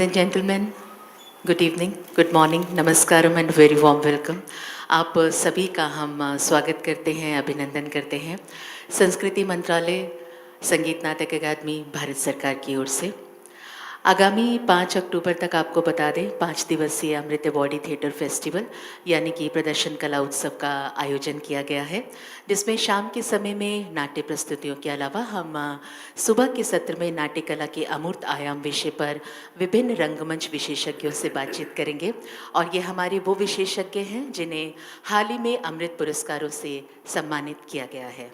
And gentleman, good evening, good morning, namaskaram and very warm welcome. आप सभी का हम स्वागत करते हैं, अभिनंदन करते हैं संस्कृति मंत्रालय, संगीत नाटक अकादमी, भारत सरकार की ओर से। आगामी 5 अक्टूबर तक आपको बता दें 5 दिवसीय अमृत बॉडी थिएटर फेस्टिवल यानी कि प्रदर्शन कला उत्सव का आयोजन किया गया है, जिसमें शाम के समय में नाट्य प्रस्तुतियों के अलावा हम सुबह के सत्र में नाट्य कला के अमूर्त आयाम विषय पर विभिन्न रंगमंच विशेषज्ञों से बातचीत करेंगे। और ये हमारे वो विशेषज्ञ हैं जिन्हें हाल ही में अमृत पुरस्कारों से सम्मानित किया गया है।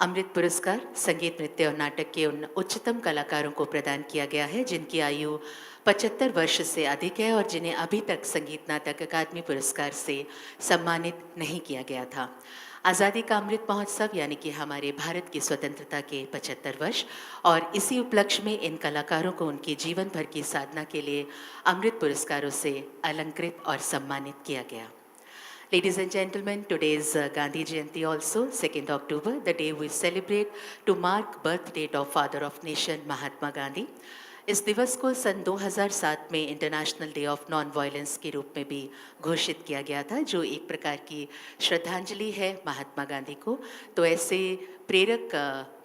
अमृत पुरस्कार संगीत, नृत्य और नाटक के उन उच्चतम कलाकारों को प्रदान किया गया है जिनकी आयु 75 वर्ष से अधिक है और जिन्हें अभी तक संगीत नाटक अकादमी पुरस्कार से सम्मानित नहीं किया गया था। आज़ादी का अमृत महोत्सव यानी कि हमारे भारत की स्वतंत्रता के 75 वर्ष और इसी उपलक्ष्य में इन कलाकारों को उनके जीवन भर की साधना के लिए अमृत पुरस्कारों से अलंकृत और सम्मानित किया गया। Ladies and gentlemen, today is Gandhi Jayanti also, 2nd October, the day we celebrate to mark birth date of Father of Nation, Mahatma Gandhi. इस दिवस को सन 2007 में international day of non violence के रूप में भी घोषित किया गया था, जो एक प्रकार की श्रद्धांजलि है महात्मा गांधी को। तो ऐसे प्रेरक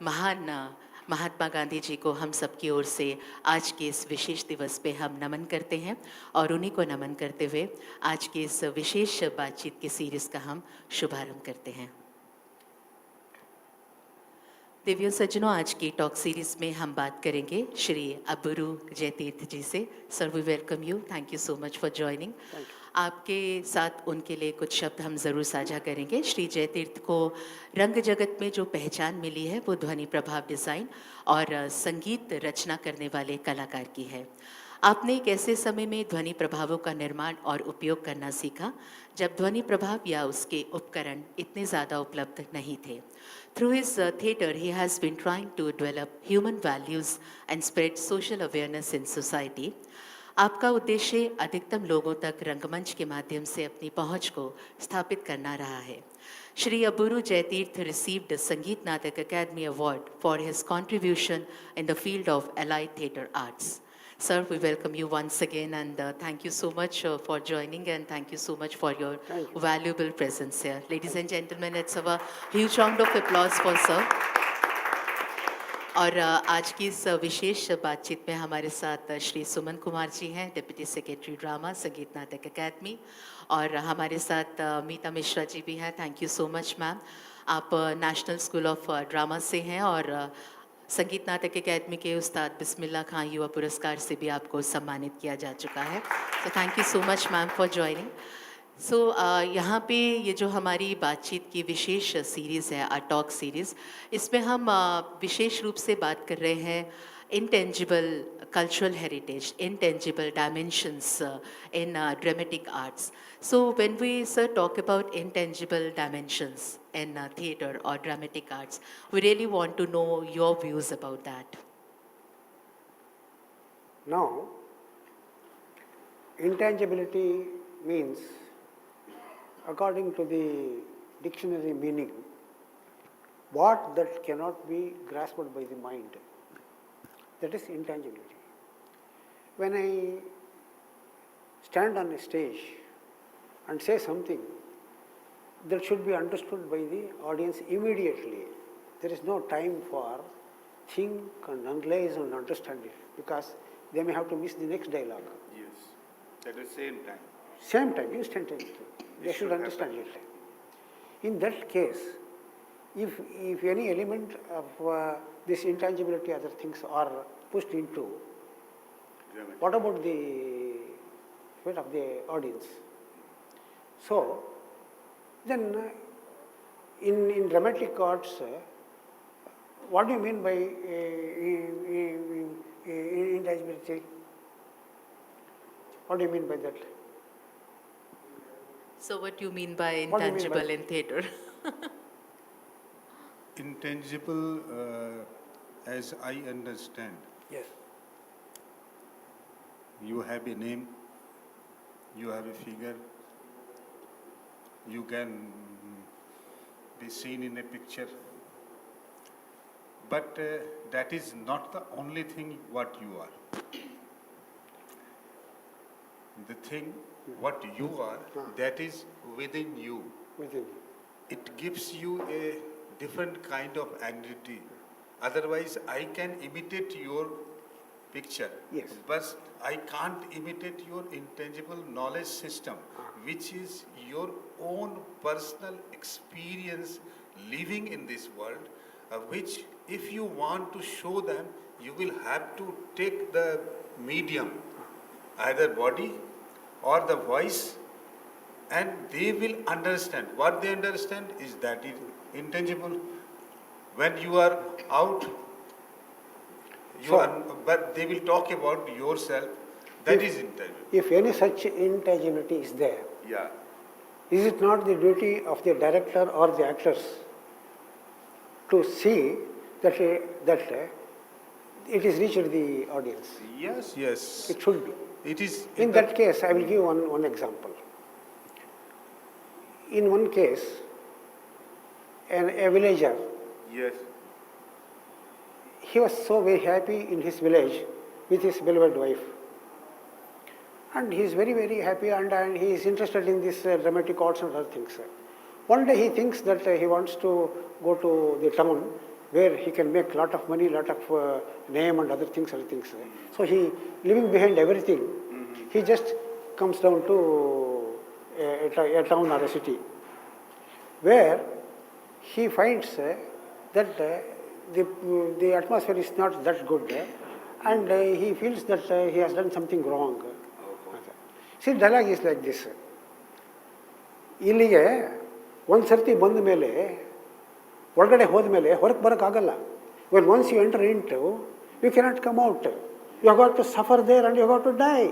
महान महात्मा गांधी जी को हम सबकी ओर से आज के इस विशेष दिवस पे हम नमन करते हैं और उन्हीं को नमन करते हुए आज के इस विशेष बातचीत की सीरीज का हम शुभारंभ करते हैं। दिव्य सज्जनों, आज की टॉक सीरीज में हम बात करेंगे श्री अबुरू जयतीर्थ जी से। Sir, we welcome you, thank you so much for joining. आपके साथ उनके लिए कुछ शब्द हम ज़रूर साझा करेंगे। श्री जयतीर्थ को रंग जगत में जो पहचान मिली है वो ध्वनि प्रभाव डिज़ाइन और संगीत रचना करने वाले कलाकार की है। आपने एक ऐसे समय में ध्वनि प्रभावों का निर्माण और उपयोग करना सीखा जब ध्वनि प्रभाव या उसके उपकरण इतने ज़्यादा उपलब्ध नहीं थे। Through his theatre, he has been trying to develop human values and spread social awareness in society. आपका उद्देश्य अधिकतम लोगों तक रंगमंच के माध्यम से अपनी पहुंच को स्थापित करना रहा है। श्री अबुरू जयतीर्थ received संगीत नाटक अकादमी award for his contribution in the field of allied theatre arts. Sir, we welcome you once again and thank you so much for joining and thank you so much for your valuable presence here. Ladies and gentlemen, let's have a huge round of applause for sir. और आज की इस विशेष बातचीत में हमारे साथ श्री सुमन कुमार जी हैं, deputy secretary drama संगीत नाटक अकादमी, और हमारे साथ मीता मिश्रा जी भी हैं। Thank you so much ma'am. आप नेशनल स्कूल ऑफ ड्रामा से हैं और संगीत नाटक अकादमी के उस्ताद बिस्मिल्ला खां युवा पुरस्कार से भी आपको सम्मानित किया जा चुका है। तो thank you so much ma'am for joining. So यहाँ पे ये जो हमारी बातचीत की विशेष सीरीज़ है, टॉक सीरीज़, इसमें हम विशेष रूप से बात कर रहे हैं intangible cultural heritage, intangible dimensions in dramatic arts. So when we, sir, talk about intangible dimensions in theatre or dramatic arts, we really want to know your views about that. Now, intangibility means, according to the dictionary meaning, what that cannot be grasped by the mind. That is intangibility. When I stand on a stage and say something, that should be understood by the audience immediately. There is no time for think and analyze and understand it, because they may have to miss the next dialogue. Yes, at the same time. Same time, instantaneously. They should understand it. In that case, if any element of this intangibility, other things are pushed into, what about the fate of the audience? So, then in dramatic arts, what do you mean by intangibility? What do you mean by that? So what do you mean by intangible in theatre? Intangible, as I understand, Yes. you have a name, you have a figure, you can be seen in a picture, but that is not the only thing what you are. the thing, what you are, that is within you. within. It gives you a different kind of identity. Otherwise, I can imitate your picture, Yes. but I can't imitate your intangible knowledge system, which is your own personal experience living in this world, which if you want to show them, you will have to take the medium, either body or the voice, and they will understand. What they understand is that it intangible. When you are out, So- but they will talk about yourself. That is intangible. If any such intangibility is there, Yeah. is it not the duty of the director or the actors to see that, it is reached the audience? Yes. Yes. It should be. It is. In that case, I will give one example. In one case, a villager, Yes. he was so very happy in his village with his beloved wife. And he is very, very happy, and he is interested in this dramatic arts and other things. One day he thinks that he wants to go to the town where he can make lot of money, lot of name and other things. So he, leaving behind everything, he just comes down to a town or a city, where he finds that the atmosphere is not that good, and he feels that he has done something wrong. See, dialogue is like this. ಇಲ್ಲಿಗೆ ಒಂದು ಸರ್ತಿ ಬಂದ ಮೇಲೆ ಒಳಗಡೆ ಹೋದ ಮೇಲೆ ಹೊರಗೆ ಬರೋಕ್ಕಾಗಲ್ಲ. When once you enter into you cannot come out. You have got to suffer there and you have got to die.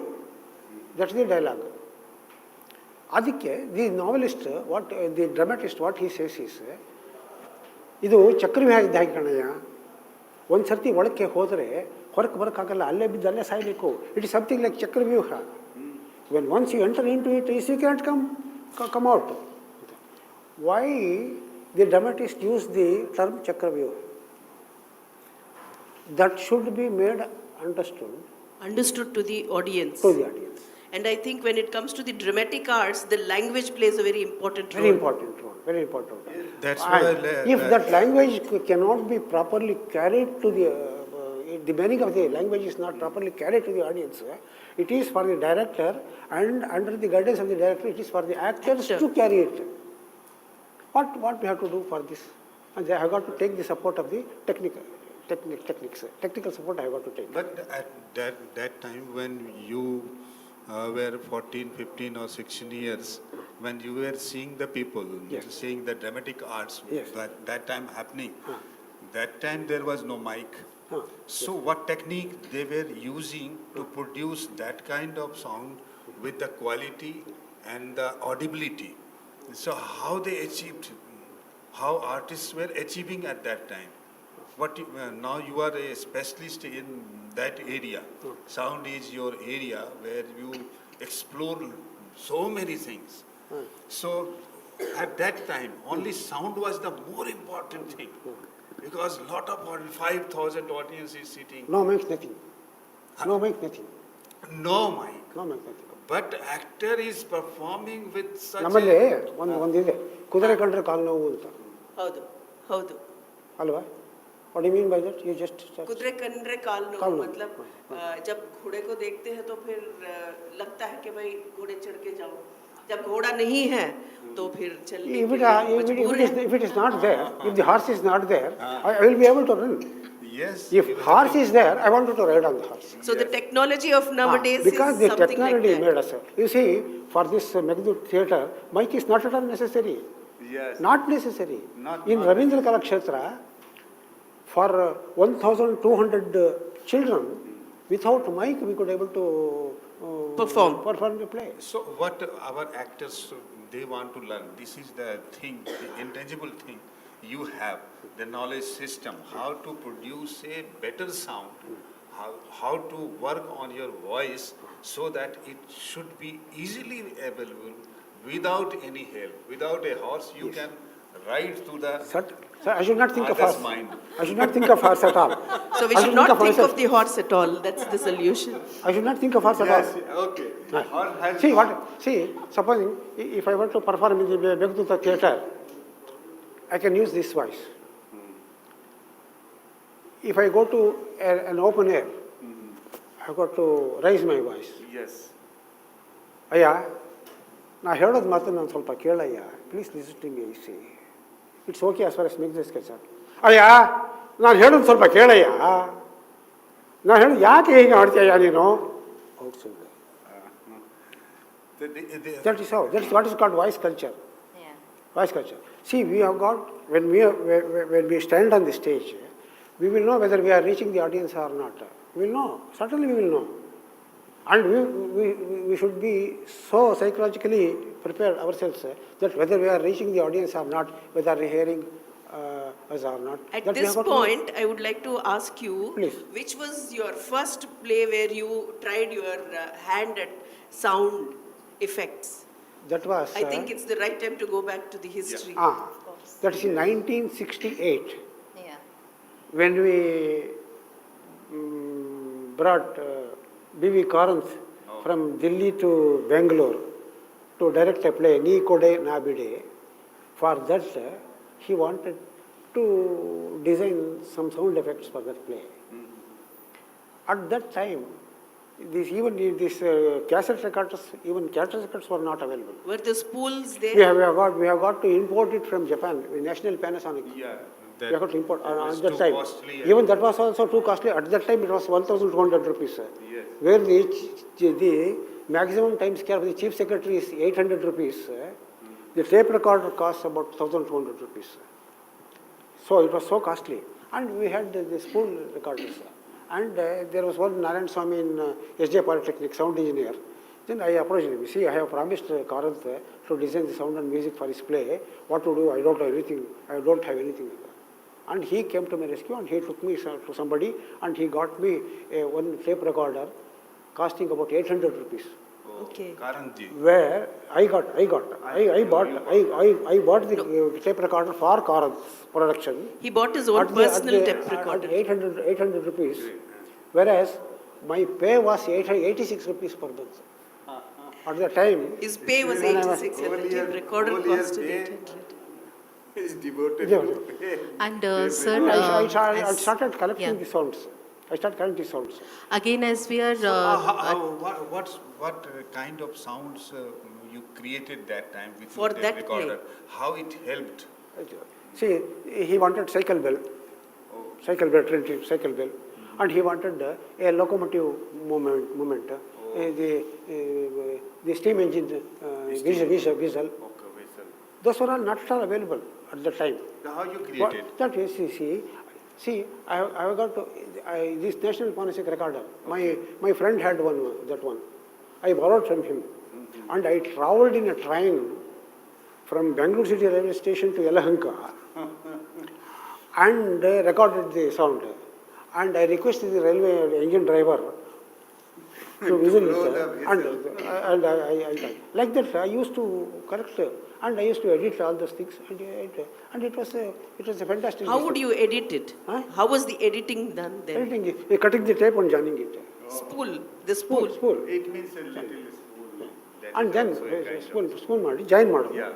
That's the dialogue. ಅದಕ್ಕೆ the novelist the dramatist what he says is, ಇದು ಚಕ್ರವ್ಯೂಹ ಇದ್ದ ಹಾಗೆ ಕಣಯ್ಯ. ಒಂದು ಸರ್ತಿ ಒಳಕ್ಕೆ ಹೋದರೆ ಹೊರಗೆ ಬರೋಕ್ಕಾಗಲ್ಲ, ಅಲ್ಲೇ ಬಿದ್ದು ಅಲ್ಲೇ ಸಾಯಬೇಕು. It is something like chakravyuha. When once you enter into it, you can't come out. Why the dramatist use the term Chakravyuha? That should be made understood to the audience. to the audience. And I think when it comes to the dramatic arts, the language plays a very important role. Very important role. Very important role. That's And why. if that language cannot be properly carried to the meaning of the language is not properly carried to the audience, it is for the director, and under the guidance of the director, it is for the actors to carry it. What we have to do for this? And I have got to take the support of the technical support I have got to take. But at that time when you were 14, 15 or 16 years, when you were seeing the people, Yes. seeing the dramatic arts, Yes. that time happening, that time there was no mic. So what technique they were using to produce that kind of sound with the quality and the audibility? So how they achieved, how artists were achieving at that time? Now you are a specialist in that area. Sound is your area where you explore so many things. So at that time, only sound was the more important thing. Because lot of 5,000 audience is sitting. No makes nothing. No makes nothing. No mic. No makes nothing. But actor is performing with such ನಮ್ಮಲ್ಲಿ a... ಒಂದಿದೆ, ಕುದುರೆ ಕಂಡ್ರೆ ಕಾಲು ನೋವು ಅಂತ ಹೌದು ಅಲ್ವಾ? What do you mean by that? You just कुदरे Kandare काल no काल नो। मतलब जब घोड़े को देखते हैं तो फिर लगता है कि भाई घोड़े चढ़ के जाओ, जब घोड़ा नहीं है तो फिर चलने के लिए मजबूर है। if it is not there, if the horse is not there, I will be able to run. Yes. If horse is there, I wanted to ride on the horse. So the technology of nowadays Because is the something like technology that. made us. You see, for this Meghdut theatre, mic is not at all necessary. Yes. Not necessary. Not- In not Ravindra Kalakshetra, for 1,200 children, without mic, we could able to perform the play. So what our actors, they want to learn, this is the thing, the intangible thing you have, the knowledge system, how to produce a better sound, how to work on your voice so that it should be easily available without any help. Without a horse, you Yes. can right to the Sir, I should not think of other's horse. mind. I should not think of horse at all. So we I should not think myself. of the horse at all. That's the solution. I should not think of horse at Yes, all. okay. Right. Horse has See, supposing if I were to perform in the Meghdutta theatre, I can use this voice. If I go to an open air, I've got to raise my voice. Yes. ಅಯ್ಯ ನಾ ಹೇಳೋದು ಮಾತ್ರ ನಾನು ಸ್ವಲ್ಪ ಕೇಳಯ್ಯ please listen to me see it's okay as far as make this sir ಅಯ್ಯ ನಾನು ಹೇಳೋದು ಸ್ವಲ್ಪ ಕೇಳಯ್ಯ ನಾನು ಹೇಳೋದು ಯಾಕೆ ಹೀಗೆ ಮಾಡ್ತೀಯ ನೀನು out side that is how that is what is called voice culture voice culture C we have got when we stand on the stage we will know whether we are reaching the audience or not. We will know. Certainly we will know. And we should be so psychologically prepared ourselves that whether we are reaching the audience or not, whether they are hearing us or not. At this point, I would like to ask you, please, which was your first play where you tried your hand at sound effects? That was... I think it's the right time to go back to the history. That is in 1968. When we brought B.V. Karanth from Delhi to Bangalore to direct a play, Ni Kode Na Bide, for that he wanted to design some sound effects for that play. At that time, cassette records, even cassette records were not available. Were the spools there? We have got to import it from Japan, National Panasonic. Yeah. We have got to import at that too time. costly, Even that was also too costly. At that time, it was 1,200 rupees. Yes. Where the maximum time scale of the chief secretary is 800 rupees. The tape recorder costs about 1,200 rupees. So it was so costly. And we had the spool recorders. And there was one Narayan Swami in SJ Polytechnic, sound engineer. Then I approached him. See, I have promised Karanth to design the sound and music for his play. What to do? I don't have anything. I don't have anything. And he came to my rescue and he took me to somebody and he got me one tape recorder costing about 800 rupees. Okay. Karanji. Where I bought the tape recorder for Karanth production. He bought his own personal tape recorder. At 800 rupees. Whereas my pay was 86 rupees per month. At the time. His pay was 86 and the tape recorder costed 800. Is devoted. And sir, I started collecting the sounds. I started collecting the sounds. Again, as we are... What kind of sounds you created that time with For the that recorder? play. How it helped? See, he wanted cycle bell, trinity, cycle bell, and he wanted a locomotive movement, the steam engine whistle. Okay, whistle. Those were all not at all available at the time. Now how you created? That is, see, I have got this National Panasonic recorder. My friend had that one. I borrowed from him, and I travelled in a train from Bangalore City railway station to Yelahanka, and recorded the sound. And I requested the railway engine driver to whistle it, and I like that. I used to correct. And I used to edit all those things, and it was a fantastic. How would you edit it? Huh? How was the editing done then? Editing it, cutting the tape and joining it. Spool, the spool. Spool. It means a little spool. That And is then also a kind of- spool ಮಾಡಿ join ಮಾಡೋದು Yeah.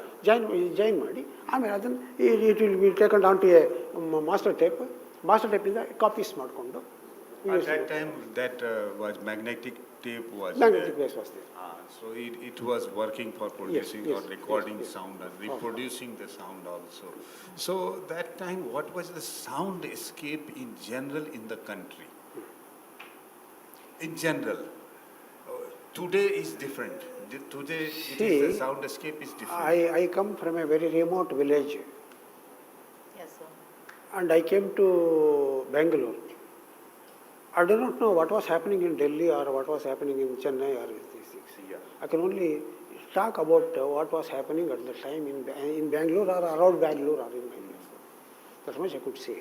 Join ಮಾಡಿ ಆಮೇಲೆ ಅದನ್ನು it will be taken down to a master ಟೇಪಿಂದ copies ಮಾಡಿಕೊಂಡು At that time, that was magnetic tape was magnetic there. waves was there. So it was working for producing yes, or recording yes. sound and reproducing the sound also. So that time, what was the sound escape in general in the country? In general, today is different. Today, the sound escape is different. I come from a very remote village. Yes, sir. And I came to Bangalore. I do not know what was happening in Delhi or what was happening in Chennai or these things. Yeah. I can only talk about what was happening at the time in Bangalore or around Bangalore or in my place. That much I could say.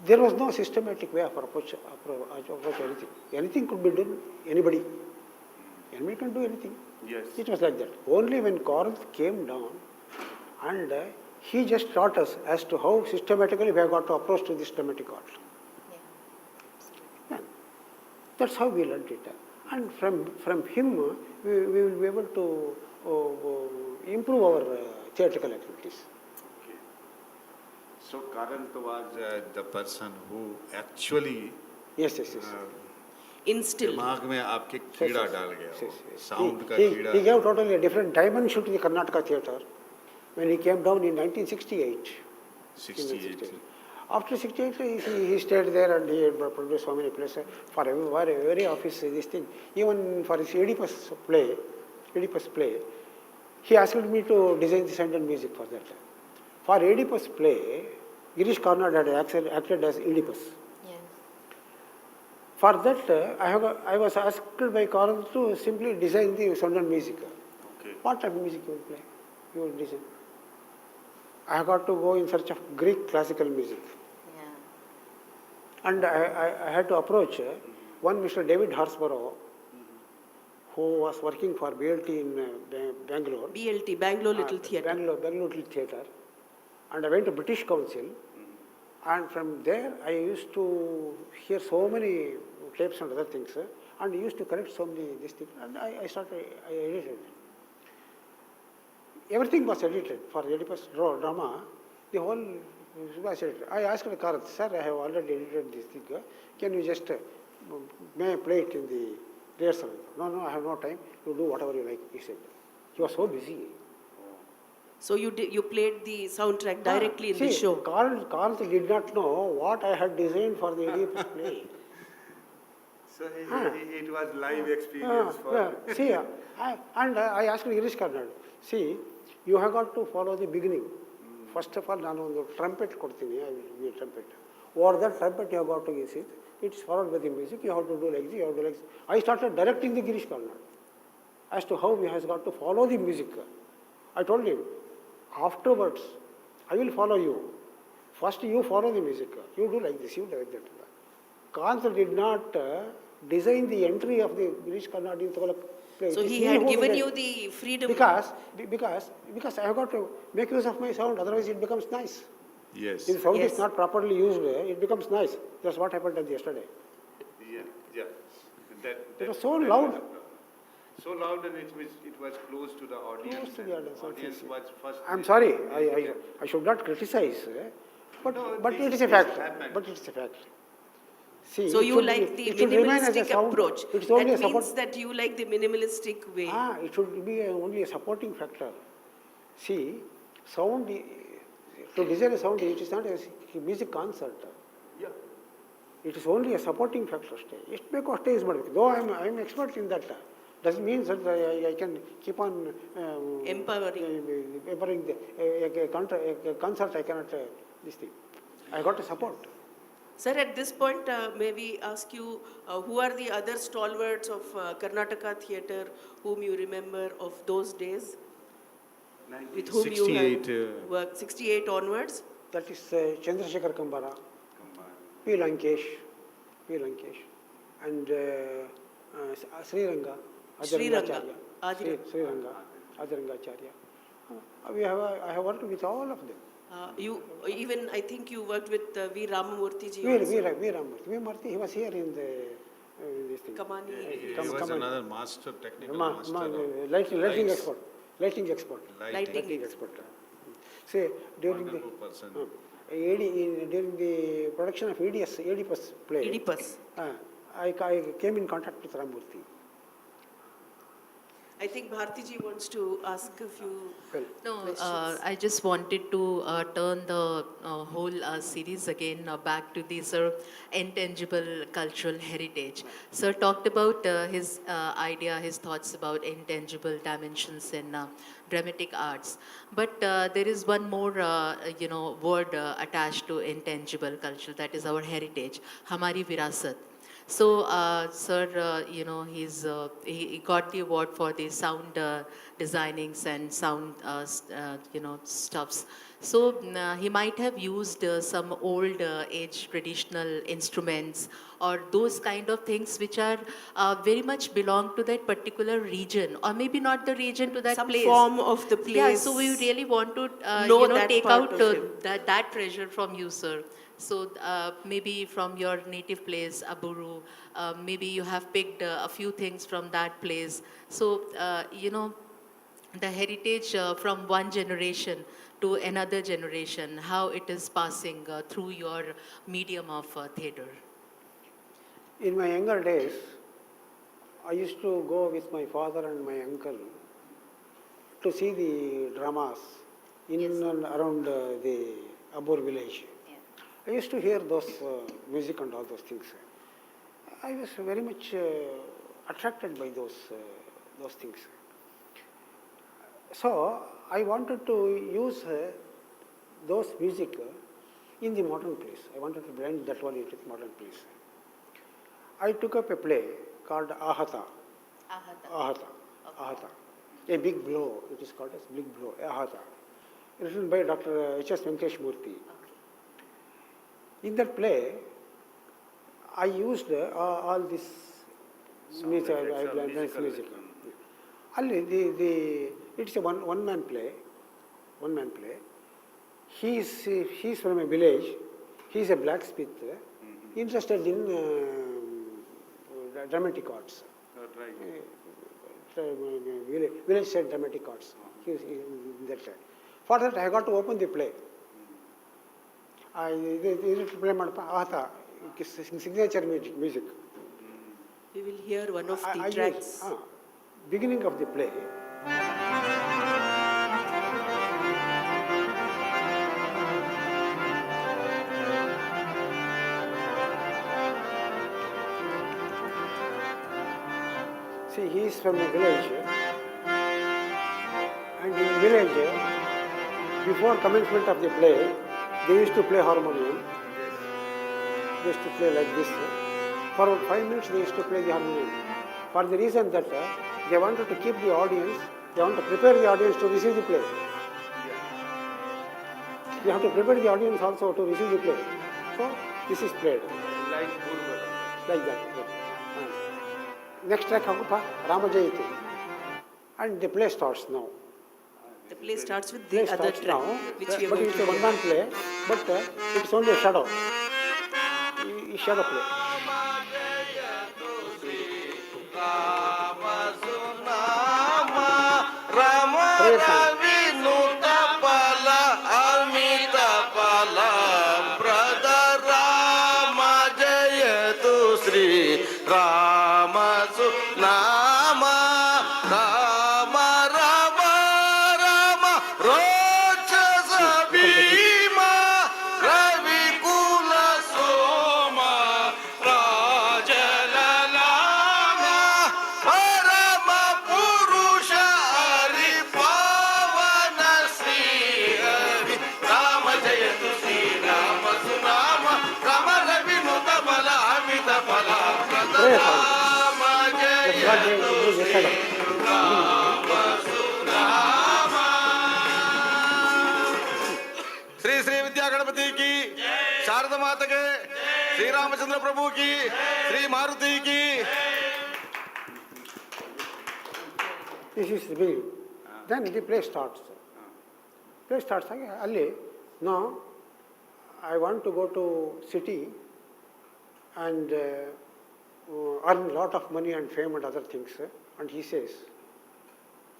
There was no systematic way of approach anything. Anything could be done, anybody can do anything. Yes. It was like that. Only when Corinth came down And he just taught us as to how systematically we have got to approach to this dramatic art. Yeah. That's how we learned it. And from him, we will be able to improve our theatrical activities. Okay. So Karant was the person who actually Yes, yes, yes. Instilled. दिमाग में आपके कीड़ा डाल गया Yes, वो, yes, yes. Sound का He कीड़ा. gave totally a different dimension to the Karnataka theatre when he came down in 1968. 68. After 68, he stayed there and he produced so many plays for every office, this thing. Even for his Oedipus play, he asked me to design the sound and music for that. For Oedipus play, Girish Karnad had acted as Oedipus. Yes. For that, I was asked by Karnad to simply design the sound and music. Okay. What type of music you will play? You will design. I got to go in search of Greek classical music. Yeah. And I had to approach one Mr. David Harsborough, who was working for BLT in Bangalore. BLT, Bangalore Little Theatre. Bangalore Little Theatre. And I went to British Council. And from there, I used to hear so many tapes and other things. And I used to correct so many these things. And I edited. Everything was edited for Oedipus drama. The whole was edited. I asked Karath, sir, I have already edited this thing. Can you just may I play it in the rehearsal? No, I have no time. You do whatever you like, he said. He was so busy. So you played the soundtrack directly in the show. Karl did not know what I had designed for the Oedipus play. So it was live experience for. See, I asked Girish Karnad, see, you have got to follow the beginning. First of all, ನಾನು ಒಂದು trumpet ಕೊಡ್ತೀನಿ, I will be a trumpet. Over that trumpet you have got to use it. It's followed by the music, you have to do like this, you have to do like this. I started directing the Girish Karnad as to how he has got to follow the music. I told him, afterwards, I will follow you. First you follow the music. You do like this, you do like that. Kant did not design the entry of the Girish Karnad into the play. So he had given you the freedom. Because I have got to make use of my sound, otherwise it becomes nice. Yes. If the sound Yes. is not properly used, it becomes nice. That's what happened yesterday. Yeah. It was so loud. So loud, and it was close to the audience. Close to the audience, Audience okay. was first. I'm sorry, I should not criticize, but No, it is a this fact. happened. But it's a fact. See, So it you should like be- the it should remain as a minimalistic sound. approach. It's only That a support. means that you like the minimalistic way. It should be only a supporting factor. See, sound, to design a sound, it is not a music concert. Yeah. It is only a supporting factor. ಎಷ್ಟು ಬೇಕೋ ಅಷ್ಟೇ use ಮಾಡಬೇಕು. Though I am expert in that. Doesn't mean that I can keep on Empowering. empowering a concert. I cannot this thing. I got to support. Sir, at this point, may we ask you, who are the other stalwarts of Karnataka theatre whom you remember of those days? With whom you 68. have worked 68 onwards? That is Chandrasekhar Kambara, P. Lankesh, and Sriranga, Ajarangacharya. Sriranga, Ajarangacharya. I have worked with all of them. I think you worked with V. Ramamurthy ji. Ramurthy, he was here in the this thing. Kamani. He was another master, technical master. Lighting lights. expert. Lighting expert. Lighting expert. Say, during the, Wonderful person. during the production of Oedipus play, Oedipus. I came in contact with Ramurthy. I think Bharti ji wants to ask a few Well, No, questions. I just wanted to turn the whole series again back to the intangible cultural heritage. Sir talked about his idea, his thoughts about intangible dimensions in dramatic arts. But there is one more, word attached to intangible culture, that is our heritage, Hamari Virasat. So, sir, he got the award for the sound designings and sound, stuffs. So he might have used some old age traditional instruments or those kind of things which are very much belong to that particular region, or maybe not the region, to that Some place. form of the Yeah, so we place. really want to Know that take part out of him. that treasure from you, sir. So maybe from your native place, Aburu, maybe you have picked a few things from that place. So the heritage from one generation to another generation, how it is passing through your medium of theatre. In my younger days, I used to go with my father and my uncle to see the dramas in and around the Abur village. I used to hear those music and all those things. I was very much attracted by those things. So I wanted to use those music in the modern place. I wanted to blend that one into the modern place. I took up a play called Ahata. Ahata. Ahata. A big blow. It is called as big blow. Ahata. Written by Dr. H.S. Venkatesh Murthy. In that play, I used all this music. I blended music. Only it's a one-man play. One-man play. He's from a village. He's a blacksmith, interested in dramatic arts. Village side dramatic arts. He was in that side. For that, I got to open the play. I play Ahata, signature music. We will hear one of the I tracks. use, beginning of the play. See, he is from a village, and in village, before commencement of the play, they used to play harmonium. They used to play like this. For 5 minutes, they used to play the harmonium. For the reason that they wanted to keep the audience, they want to prepare the audience to receive the play. They have to prepare the audience also to receive the play. So, this is played. Like that. Next track, Ramajayati. And the play starts now. The play starts with Play the other starts track, now, which but we are going it's to a hear. one-man play, but it's only a shadow. Shadow play. Prayer song. Prayer song. That's what they do yesterday. Shri Shri विद्या गणपति की शारदा माता के श्री रामचंद्र प्रभु की श्री मारुति की This is the beginning. Then the play starts. Play starts. Ali, no, I want to go to city and earn a lot of money and fame and other things. And he says,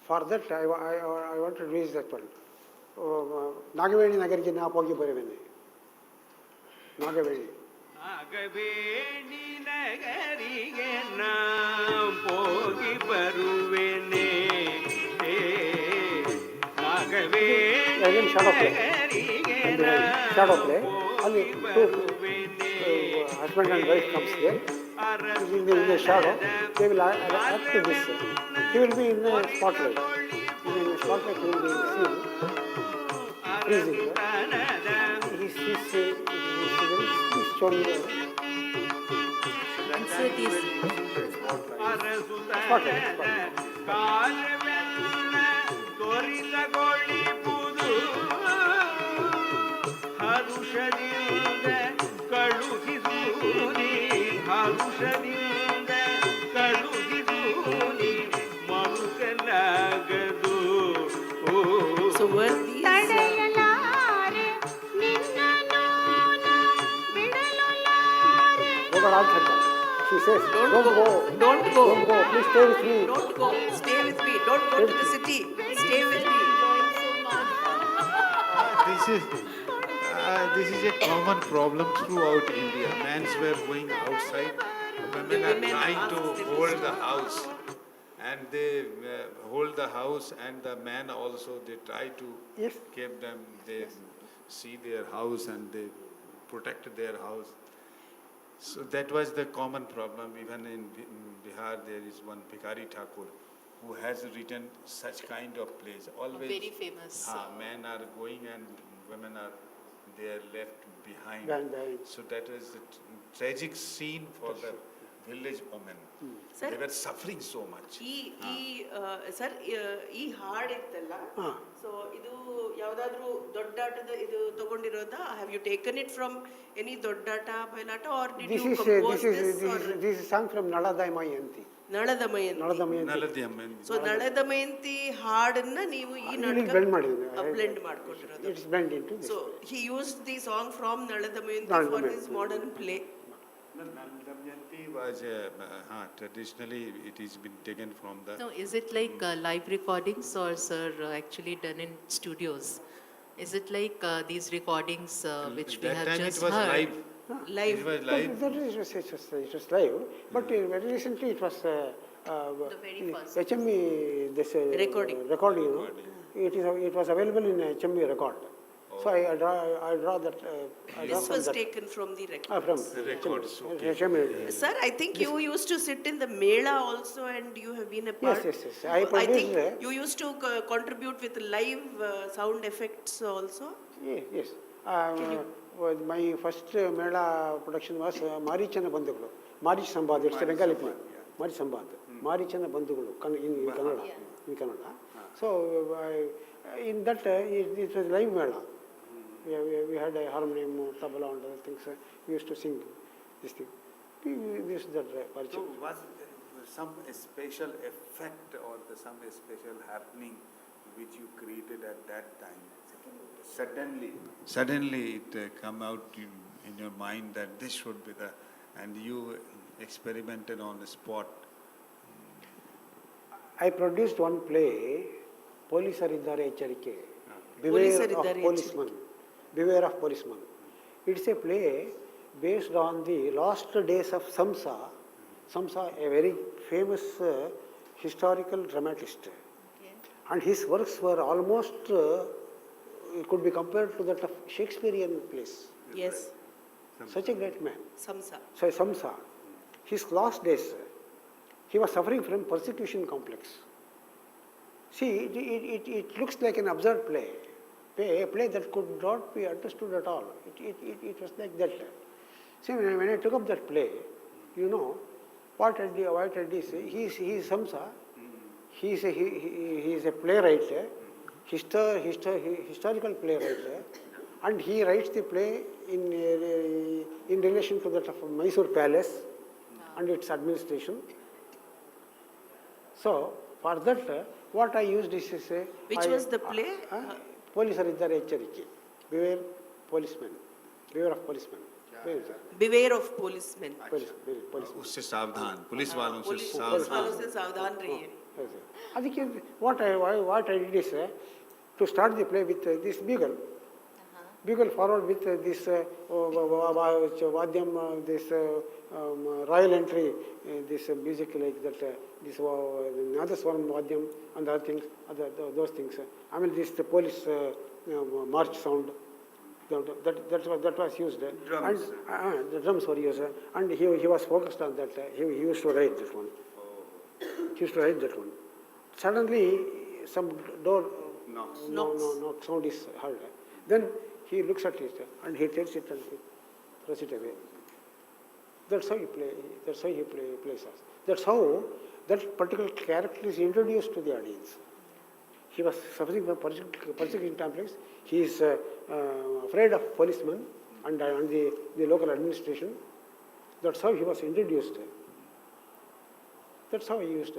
for that I want to reach that one. Nagaveni nagariki na pogi barevene. Nagaveni. Nagaveni ನಗರಿಗೆ ಹೋಗಿ ಬರುವೆನೆ Again shadow play. And shadow play. Only two husband and wife comes there. In the shadow, they will act to this. He will be in the spotlight. In the spotlight, he will be seen, freezing. He's showing And so it is. ಕಾಲವೆಲ್ಲ ತೊರಿದಗೊಳಿಪುದು says, Don't don't go. go. Don't go. Don't go. Please stay with me. Don't go. Stay with me. Don't go to the city. Stay with me. This is a common problem throughout India. Men were going outside, women are women trying ask to them to hold the house, and they hold the house, and the men also they try to Yes. keep them. They see their house and they protect their house. So that was the common problem. Even in Bihar, there is one Bhikari Thakur who has written such kind of plays. Always, Very famous. Men are going and women are there left behind. Behind. So that was a tragic scene for the village women. Sir, They were suffering so much. Sir ಈ ಹಾಡ್ ಇತ್ತಲ್ಲ ಹಾ. So ಇದು ಯಾವ್ದಾದ್ರು ದೊಡ್ಡಾಟದ ಇದು ತಗೊಂಡಿರೋದಾ have you taken it from any Doddata Bayalata or did This you is compose this this is sung from Naladamayanti. Naladamayanti Naladamayanti. Naladi Amman. So Naladamayanti ಹಾಡನ್ನ ನೀವು ಈ ಇಲ್ಲಿ ನಾಟಕ blend ಮಾಡಿದ್ದೀನಿ. ಬ್ಲೆಂಡ್ ಮಾಡ್ಕೊಂಡಿರೋದು It's blend into this. So he used the song from Naladamayanti for Naladamayanti. His modern play Damayanti was traditionally it is been taken from the. No, is it like live recordings or, sir, actually done in studios? Is it like these recordings which we That have time just it was heard? live. Live It was live. It was live, but very recently it was The very first. HME this Recording. recording. You know, it was available in HME record. So I draw that. I draw This from was that. taken from the record. From Records, okay. HME. Sir, I think you used to sit in the Mela also and you have been a part. Yes. I I think produced. you used to contribute with live sound effects also. Yes. My first Mela production was Marichana Bandhugulu. Marich Sambad, it's a Bengali play. Marich Sambad. Marichana Bandhugulu in Kannada. So in that it was live Mela. We had a harmonium, tabla and other things. We used to sing this thing. We used that So Marichana. was some special effect or some special happening which you created at that time? Suddenly it come out in your mind that this should be the, and you experimented on the spot. I produced one play, Polisariddare Echarike. Beware of Polisariddare policeman. Beware of policeman. It's a play based on the last days of Samsa. Samsa, a very famous historical dramatist. And his works were almost, it could be compared to that of Shakespearean plays. Yes, Such a great man. Samsa. So Samsa, his last days, he was suffering from persecution complex. See, it looks like an absurd play, a play that could not be understood at all. It was like that. See, when I took up that play, you know, what I did is, he is Samsa, he is a playwright, historical playwright, and he writes the play in relation to that of Mysore Palace and its administration. So, for that, what I used is Which was the play? Polisariddare Echarike. Beware policemen. Beware of policemen. Beware of policemen. Policemen. उससे सावधान, police वालों से police सावधान. वालों से सावधान रहिए. ಅದಕ್ಕೆ what I did is to start the play with this bugle. Bugle followed with this vadyam, this royal entry, this music like that, this Nadaswaram vadyam and other things, those things. I mean, this the police march sound. That was used. Drums. And the drums were used, and he was focused on that. He used to write that one. He used to write that one. Suddenly, some door Knocks. no sound is heard. Then he looks at it and he takes it and he throws it away. That's how he plays us. That's how that particular character is introduced to the audience. He was suffering from persecution complex. He is afraid of policemen and the local administration. That's how he was introduced. That's how I used.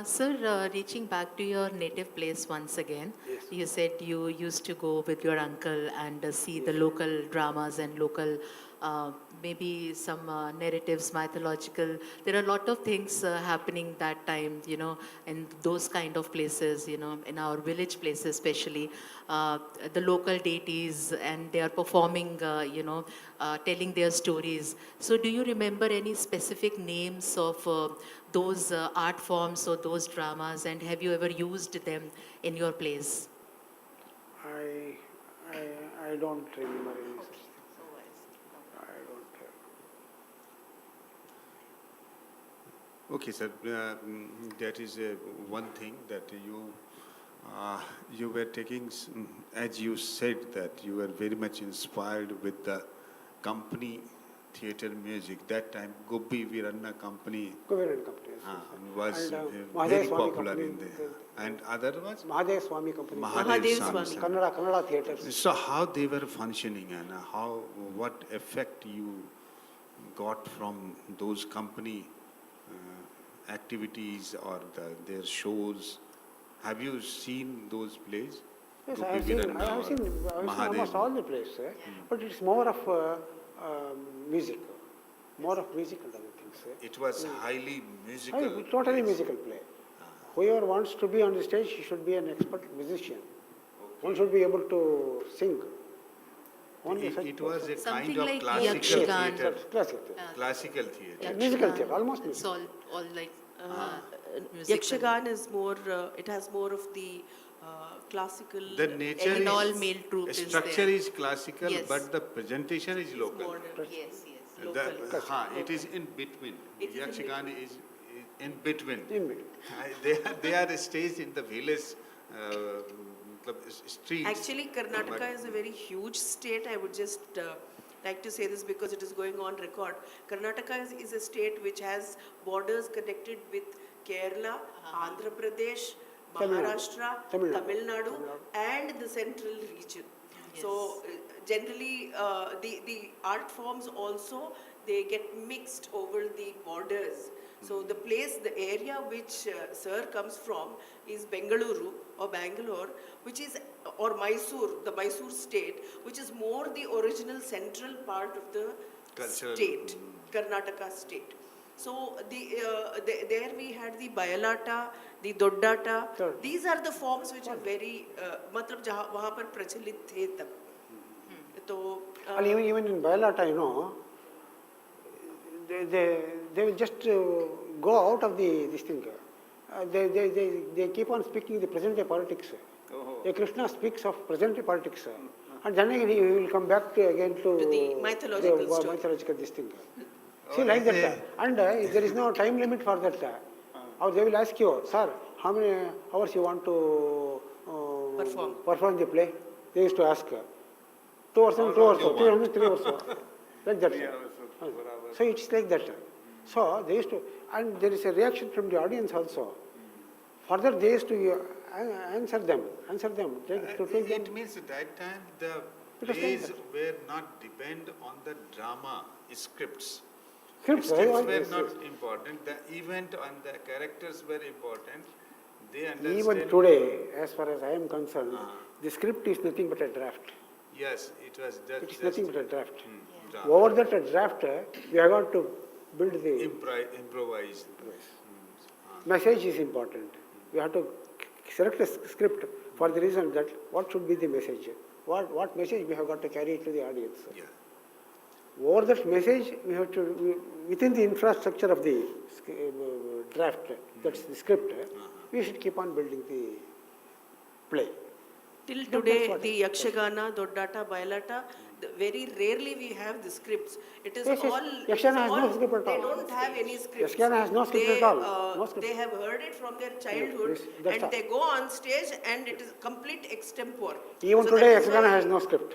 Sir, reaching back to your native place once again, you said you used to go with your uncle and see the local dramas and local maybe some narratives, mythological. There are a lot of things happening that time, in those kind of places, in our village places especially. The local deities, and they are performing, telling their stories. So do you remember any specific names of those art forms or those dramas, and have you ever used them in your plays? I, I don't remember any such thing. I don't have. Okay, sir. That is one thing that you were taking, as you said, that you were very much inspired with the company theatre music. That time, Gobbi Viranna company Coherent company. Yes, was And, very Mahadeva Swami popular in company, there. And other was Mahadev Swami company. Mahadev Swami. Swami. Kannada theatres. So how they were functioning, and what effect you got from those company activities or their shows? Have you seen those plays? Yes, Gopi I have seen Viranna or almost all the plays, but it's more of music, more of music and other things. It was highly musical. Totally plays. musical play. Whoever wants to be on the stage, he should be an expert musician. One should be able to sing. Only such It was a Something kind of like classical Yakshigan. theatre. classic theatre. Classical theatre. Musical theatre, almost It's musical. all like musical. Yakshagan is more, it has more of the classical. The nature And all is, male troupe is structure there. is classical, Yes. but the presentation is local. Modern. Yes, yes. Local. It is in between. It is in Yakshigan is in between. In between. They are staged in the village streets. Actually, Karnataka is a very huge state. I would just like to say this because it is going on record. Karnataka is a state which has borders connected with Kerala, Andhra Pradesh, Tamil Nadu. Maharashtra, Tamil Nadu. Tamil Nadu, and the central region. So generally, the art forms also, they get mixed over the borders. So the place, the area which sir comes from is Bengaluru or Bangalore, which is, or Mysore, the Mysore state, which is more the original central part of the Cultural, state, Karnataka state. So there we had the Bayalata, the Doddata. Sure. These are the forms which are very, मतलब जहाँ वहाँ पर प्रचलित थे तब. तो And even in Bayalata, they will just go out of this thing. They keep on speaking the present day politics. Krishna speaks of present day politics, and then again he will come back again to the mythological the story. mythological this thing. See, like that, and there is no time limit for that. Or they will ask you, sir, how many hours you want to perform the play? They used to ask. 2 hours, 2 hours, 3 hours, 3 hours, like that. So it's like that. So they used to, and there is a reaction from the audience also. Further, they used to answer them. To take them. It means at that time the It was like plays that. were not depend on the drama scripts. Scripts, were yes, not yes. important. The event and the characters were important. They understand. Even today, as far as I am concerned, the script is nothing but a draft. Yes, it was just. It is nothing but a draft. draft. Over that draft, we have got to build the Improvised. message is important. We have to select a script for the reason that what should be the message. What message we have got to carry to the audience. Yeah. Over that message, we have to, within the infrastructure of the draft, that's the script, we should keep on building the play. Till That's today, what the Yakshagana, Doddata, Bayalata, very rarely we have the scripts. It is Yes, yes. all. Yakshagana has all- no script at They all. don't have any scripts. Yakshagana has no script They, at all. No script. They have heard it from their childhood, Yes, that's and all. they go on stage, and it is complete extempore. Even So today, that is Yakshagana why- has no script.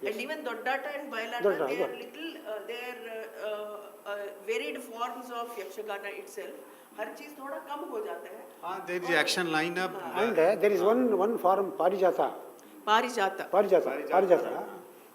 And even Doddata and Bayalata, Doddata, they are yeah. little, they are varied forms of Yakshagana itself. हर चीज थोड़ा कम हो जाता है. There is action lineup. And there is one form, Parijata. पारिजाता.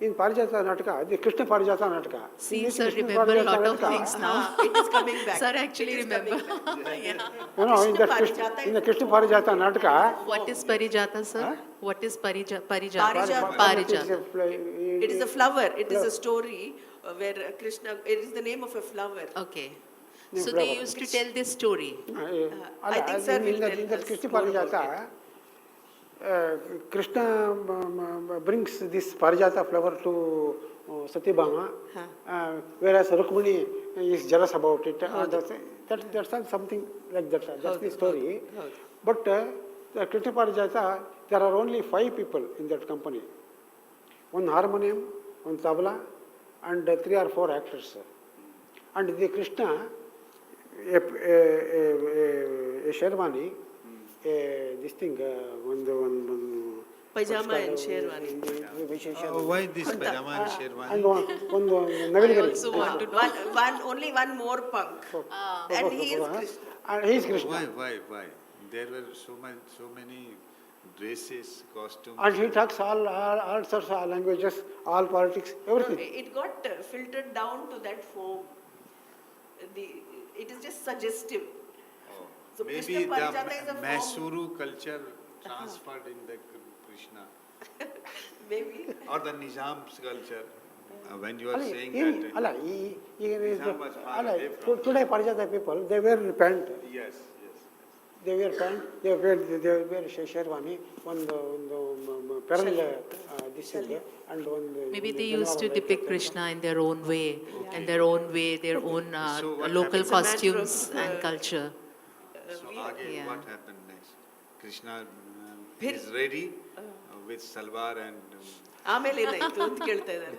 In Parijata Nataka, the Krishna Parijata Nataka. See, In sir, Krishna remember a Parijata lot of Nataka, things now. It is coming back. Sir, actually It is remember. coming back. Yeah. in that Parijata in the Krishna Parijata Nataka, What is Parijata, sir? Huh? What is Parijata? Parijata. Parijata. It is a It is a flower. It is a story where Krishna, it is the name of a flower. Okay. New So flower. they used to tell this story. I think sir will in tell that us Krishna more about Parijata, Krishna brings this Parijata flower to Satyabhama, whereas Rukmini is jealous about it. That's something like that. That's the story. But the Krishna Parijata, there are only 5 people in that company. One harmonium, one tabla, and 3 or 4 actors. And the Krishna, a Sherwani, this thing, one Pajama and Sherwani. Why this pajama and sherwani? and one I Navilgari. also want to know. Only one more punk. And he is Krishna. And he is Krishna. Why? There were so many dresses, costumes. And he talks all sorts of languages, all politics, everything. It got filtered down to that form. It is just suggestive. So Maybe Krishna Parijata is a the form. Mysuru culture transferred in the Krishna. Maybe. Or the Nizam's culture. When you are Alla, saying he- that. alla, he- Nizam was far away from- today Parijata people, they wear pant. Yes. They wear pant, they wear Sherwani, one parallel this thing, and one. Maybe they used to depict Krishna in their own way, their own So what local happens? It's a matter costumes of, and culture. So again, Yeah. what happened next? Krishna is ready with salwar and ಆಮೇಲೆ ಏನಾಯ್ತು ಅಂತ ಕೇಳ್ತಾ ಇದ್ದಾರೆ.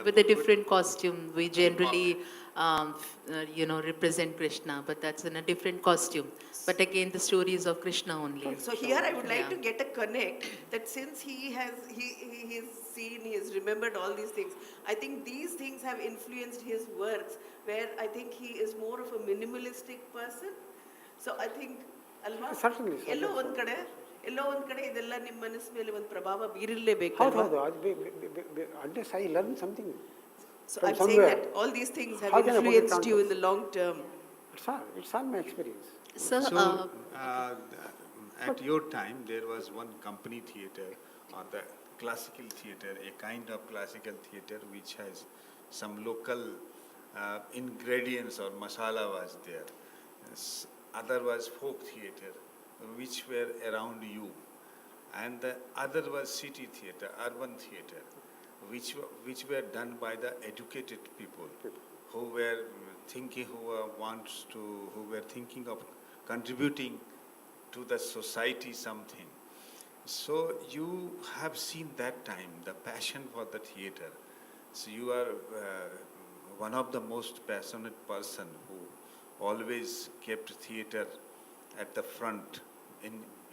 With a different costume, we generally, represent Krishna, but that's in a different costume. But again, the story is of Krishna only. So here I would like Yeah. to get a connect that since he has seen, he has remembered all these things. I think these things have influenced his works, where I think he is more of a minimalistic person. So I think ಅಲ್ವಾ? Certainly. ಎಲ್ಲೋ ಒಂದ್ ಕಡೆ ಇದೆಲ್ಲ ನಿಮ್ಮ ಮನಸ್ಸು ಮೇಲೆ ಒಂದು ಪ್ರಭಾವ ಬೀರಿರಲೇಬೇಕು. ಹೌದು unless I learn something. So from I'm saying somewhere. that all these things have How can I put it influenced on you to- in the long term. It's all my experience. So, So, at your time, there was one company theatre or the classical theatre, a kind of classical theatre which has some local ingredients or masala was there. Other was folk theatre, which were around you. And the other was city theatre, urban theatre, which were done by the educated people who were thinking, who were thinking of contributing to the society something. So you have seen that time, the passion for the theatre. So you are one of the most passionate person who always kept theatre at the front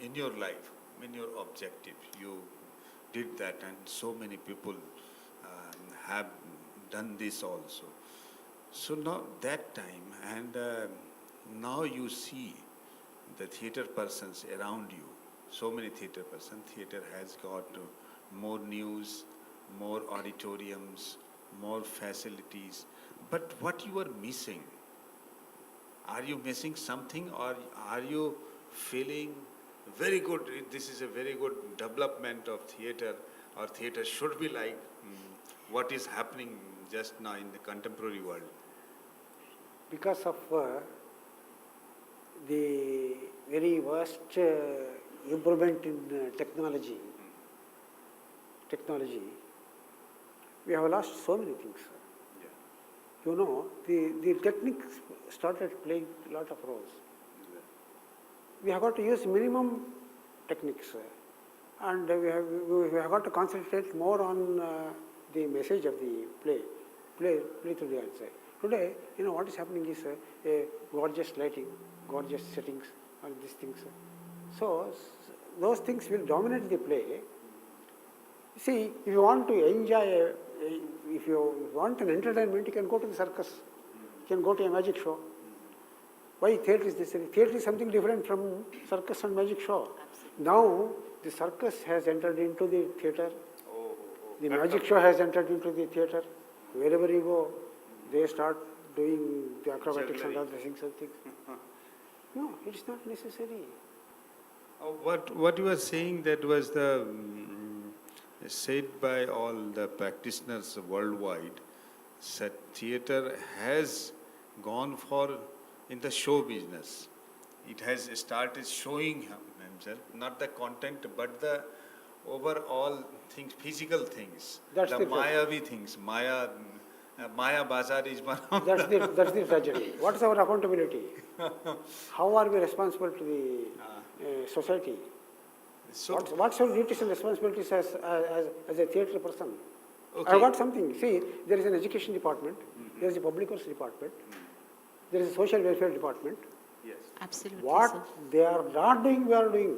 in your life, in your objective. You did that, and so many people have done this also. So now that time, and now you see the theatre persons around you, so many theatre persons. Theatre has got more news, more auditoriums, more facilities. But what you are missing? Are you missing something, or are you feeling very good? This is a very good development of theatre, or theatre should be like what is happening just now in the contemporary world. Because of the very vast improvement in technology, we have lost so many things. You know, the techniques started playing a lot of roles. We have got to use minimum techniques, and we have got to concentrate more on the message of the play to the outside. Today, what is happening is gorgeous lighting, gorgeous settings, all these things. So those things will dominate the play. See, if you want to enjoy, if you want an entertainment, you can go to the circus, you can go to a magic show. Why theatre is necessary? Theatre is something different from circus and magic show. Now, the circus has entered into the theatre. The magic show has entered into the theatre. Wherever you go, they start doing the acrobatics and all the things. No, it's not necessary. What you are saying, that was the said by all the practitioners worldwide, So theatre has gone for in the show business. It has started showing himself, not the content, but the overall things, physical things, That's the the Mayavi things. Maya Bazar is one of That's the tragedy. What is our accountability? How are we responsible to the society? so. What's our duties and responsibilities as a theatre person? Okay. I've got something. See, there is an education department, there is a public works department, there is a social welfare department. Yes. Absolutely, What sir. they are not doing, we are doing.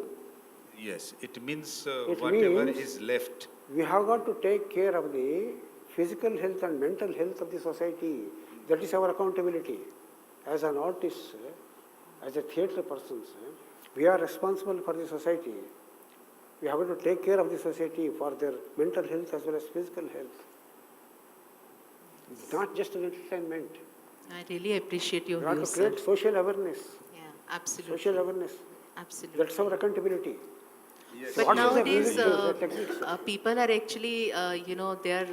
Yes, it means It whatever means- is left. We have got to take care of the physical health and mental health of the society. That is our accountability. As an artist, as a theatre person, we are responsible for the society. We have to take care of the society for their mental health as well as physical health. It's not just an entertainment. I really appreciate your We have views, to sir. create social awareness. Yeah, absolutely. Social awareness. Absolutely. That's our accountability. But What is the nowadays, music, the techniques? people are actually, they are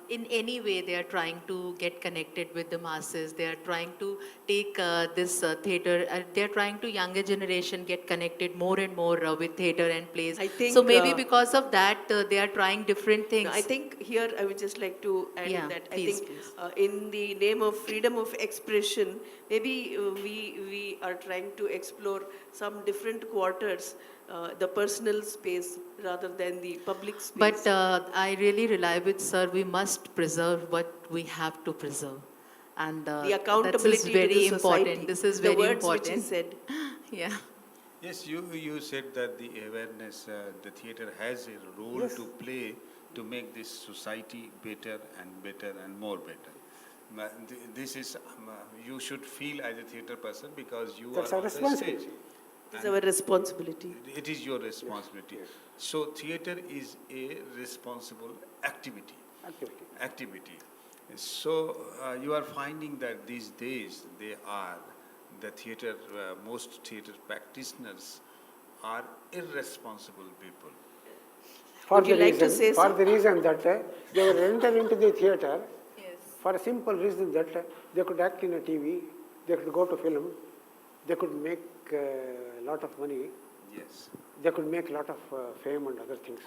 in any way they are trying to get connected with the masses. They are trying to take this theatre. They are trying to younger generation get connected more and more with theatre and plays. I think, so maybe because of that, they are trying different things. I think here I would just like to add Yeah, that I please, think please. in the name of freedom of expression, maybe we are trying to explore some different quarters, the personal space rather than the public space. But I really rely with sir. We must preserve what we have to preserve, and the accountability that is very to the important. society. This is the very words important. which he said. Yeah. Yes, you said that the awareness, the theatre has a role Yes. to play to make this society better and more better. This is, you should feel as a theatre person because you That's are our on the stage. responsibility. It's our responsibility. It is your responsibility. So theatre is a responsible activity. Activity. So you are finding that these days the theatre, most theatre practitioners are irresponsible people. Would you like to say for so? the reason that they will enter into the theatre for a simple reason that they could act in a TV, they could go to film, they could make a lot of money, Yes. they could make a lot of fame and other things.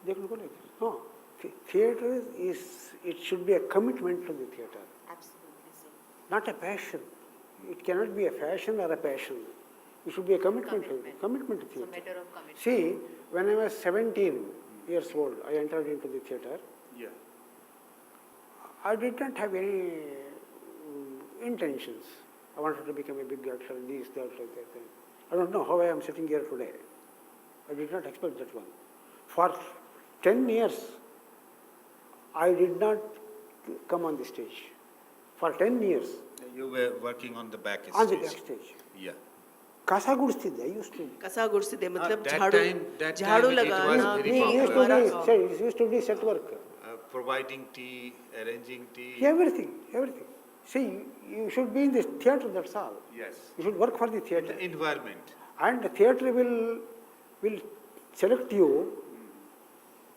They could go like that. No, theatre it should be a commitment to the theatre. Absolutely, sir. Not a passion. It cannot be a fashion or a passion. It should be a commitment to theatre. It's a matter of commitment. See, when I was 17 years old, I entered into the theatre. Yeah. I did not have any intentions. I wanted to become a big actor, this, that, that. I don't know how I am sitting here today. I did not expect that one. For 10 years, I did not come on the stage. For 10 years, You were working on the back on the stage. backstage. Yeah. Kasa gudstidde, I used to. कसा गुड़से मतलब that झाड़ू time झाड़ू it was लगाना very He used to popular. do, it used to do set work. Providing tea, arranging tea. Everything. See, you should be in the theatre, that's all. Yes. You should work for the theatre. The environment. And the theatre will select you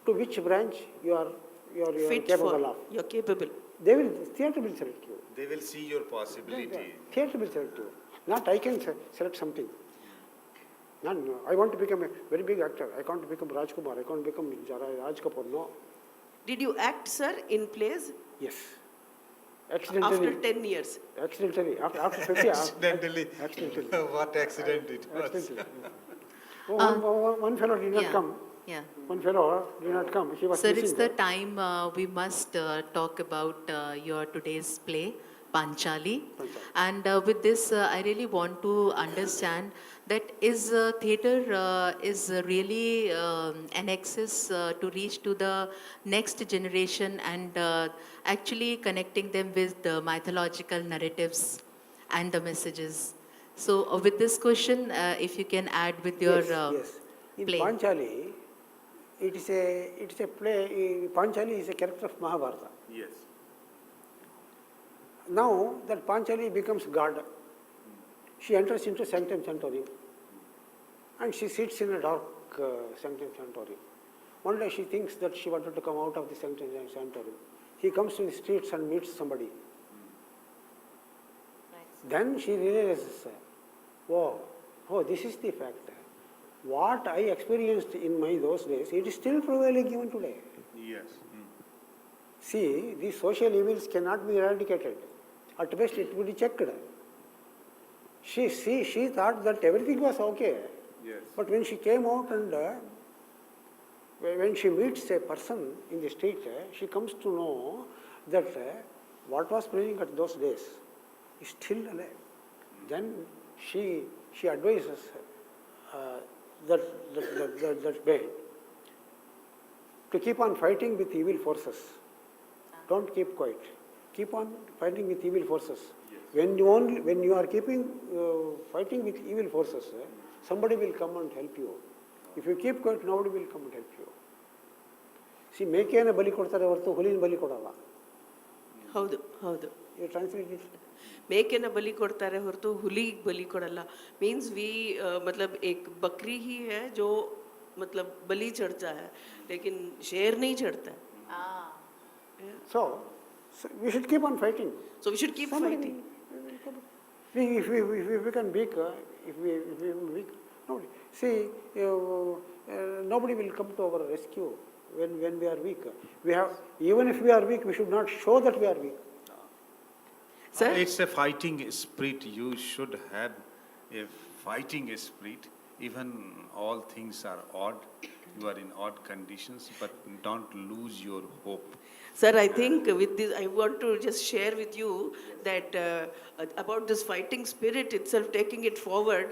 to which branch you are fit capable for of. you're capable. Theatre will select you. They will see your possibility. Theatre will select you. Not I can select something. No, I want to become a very big actor. I can't become Rajkumar. I can't become Raj Kapoor. No. Did you act, sir, in plays Yes. Accidentally. after 10 years? Accidentally. After 50 years. Accidentally. Accidentally. What accident it was. Accidentally. One fellow did not Yeah. come. Yeah. One fellow did not come. He was Sir, it's missing. the time we must talk about your today's play, Panchali. And with this, I really want to understand that is theatre is really an access to reach to the next generation and actually connecting them with the mythological narratives and the messages. So with this question, if you can add with your yes. In play. Panchali, it is a play. Panchali is a character of Mahabharata. Yes. Now that Panchali becomes god, she enters into Sanctum Sanctorum, and she sits in a dark Sanctum Sanctorum. One day she thinks that she wanted to come out of the Sanctum Sanctorum. he comes to the streets and meets somebody. Then she realizes, oh, this is the fact. What I experienced in my those days, it is still prevailing even today. Yes. See, these social evils cannot be eradicated. At best, it will be checked. She thought that everything was okay. Yes. But when she came out and when she meets a person in the street, she comes to know that what was prevailing at those days is still alive. Then she advises that way to keep on fighting with evil forces. Don't keep quiet. Keep on fighting with evil forces. Yes. When you are keeping fighting with evil forces, somebody will come and help you. If you keep quiet, nobody will come and help you. See, ಮೇಕೆಯನ್ನು ಬಲಿ ಕೊಡ್ತಾರೆ ಹೊರತು ಹುಲಿನ ಬಲಿ ಕೊಡಲ್ಲ. ಹೌದು ಹೌದು. You translate it. ಮೇಕೆನ ಬಲಿ ಕೊಡ್ತಾರೆ ಹೊರತು ಹುಲಿ ಬಲಿ ಕೊಡಲ್ಲ. मीन्स वी मतलब एक बकरी ही है जो मतलब बलि चढ़ता है, लेकिन शेर नहीं चढ़ता है. So we should keep on fighting. So we should keep fighting. If we become weak, if we weak, nobody. See, nobody will come to our rescue when we are weak. Even if we are weak, we should not show that we are weak. Sir? It's a fighting spirit. You should have a fighting spirit. Even all things are odd. You are in odd conditions, but don't lose your hope. Sir, I think with this, I want to just share with you that about this fighting spirit itself, taking it forward.